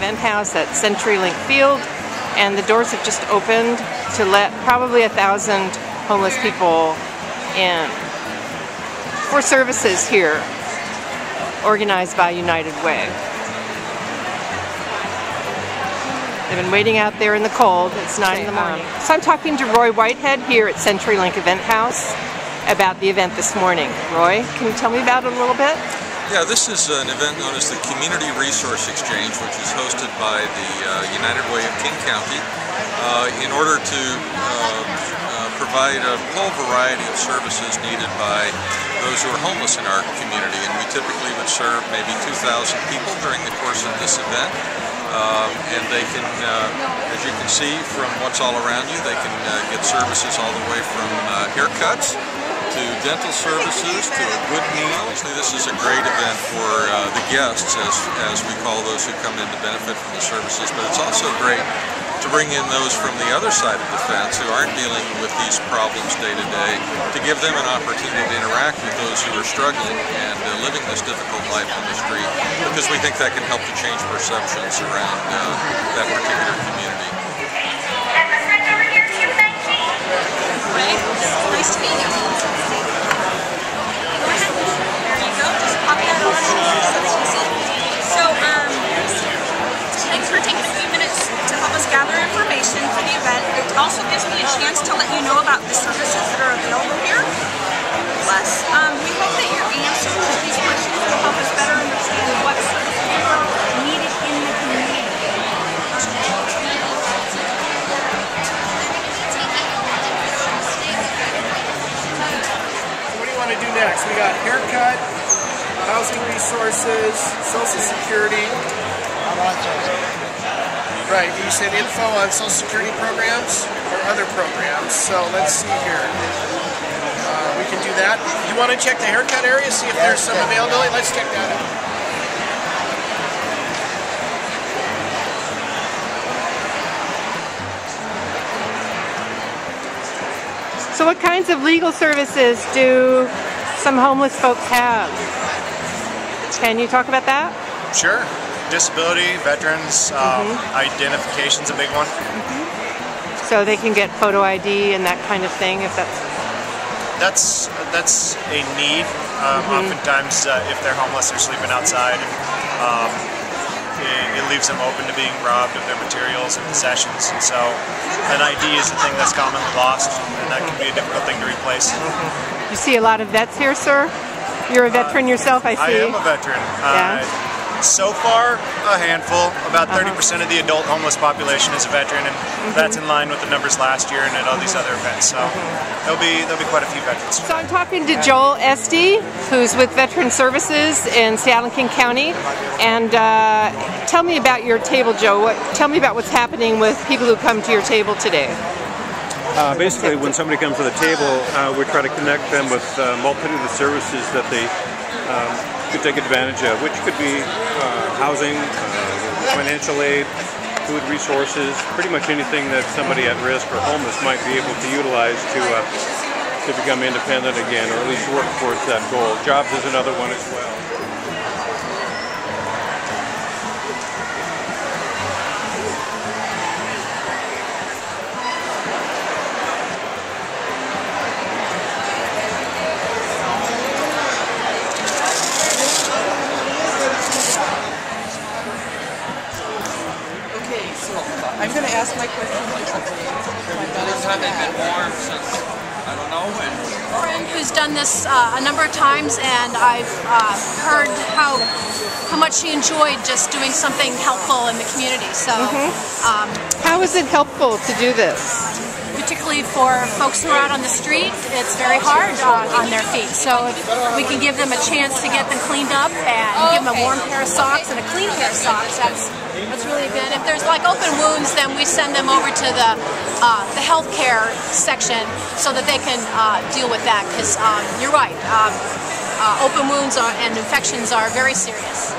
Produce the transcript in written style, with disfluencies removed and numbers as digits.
event house at CenturyLink Field, and the doors have just opened to let probably 1,000 homeless people in for services here, organized by United Way. They've been waiting out there in the cold. It's 9 in the morning. So I'm talking to Roy Whitehead here at CenturyLink Event House about the event this morning. Roy, can you tell me about it a little bit? Yeah, this is an event known as the Community Resource Exchange, which is hosted by the United Way of King County in order to provide a whole variety of services needed by those who are homeless in our community. And we typically would serve maybe 2,000 people during the course of this event. And they can, as you can see from what's all around you, they can get services all the way from haircuts to dental services to a good meal. Obviously, this is a great event for the guests, as we call those who come in to benefit from the services, but it's also great to bring in those from the other side of the fence who aren't dealing with these problems day to day, to give them an opportunity to interact with those who are struggling and living this difficult life on the street, because we think that can help to change perceptions around that particular community. Nice to meet you. Go ahead. There you go. Just pop that on so that you can see. So, thanks for taking a few minutes to help us gather information for the event. It also gives me a chance to let you know about the services that are available here. Plus, we hope that your answers to these questions will help us better understand what services are needed in the community. What do you want to do next? We got haircut, housing resources, Social Security. Right, you said info on Social Security programs or other programs. So let's see here. We can do that. You want to check the haircut area, see if there's some availability? Let's check that out. So what kinds of legal services do some homeless folks have? Can you talk about that? Sure. Disability, veterans, identification's a big one. So they can get photo ID and that kind of thing, if that's a need. Oftentimes, if they're homeless, they're sleeping outside. It leaves them open to being robbed of their materials and possessions, and so an ID is a thing that's commonly lost, and that can be a difficult thing to replace. You see a lot of vets here, sir? You're a veteran yourself, I see. I am a veteran. Yeah. So far, a handful. About 30% of the adult homeless population is a veteran, and that's in line with the numbers last year and at all these other events. So there'll be quite a few veterans. So I'm talking to Joel Esty, who's with Veteran Services in Seattle and King County, and tell me about your table, Joe. Tell me about what's happening with people who come to your table today. Basically, when somebody comes to the table, we try to connect them with a multitude of services that they could take advantage of, which could be housing, financial aid, food resources, pretty much anything that somebody at risk or homeless might be able to utilize to become independent again, or at least work towards that goal. Jobs is another one as well. I'm going to ask my question differently. This time they've been warm since I don't know when. A friend who's done this a number of times, and I've heard how much she enjoyed just doing something helpful in the community. So, how is it helpful to do this? Particularly for folks who are out on the street, it's very hard on their feet. So if we can give them a chance to get them cleaned up and give them a warm pair of socks and a clean pair of socks, that's really good. If there's like open wounds, then we send them over to the healthcare section so that they can deal with that. Because you're right, open wounds and infections are very serious.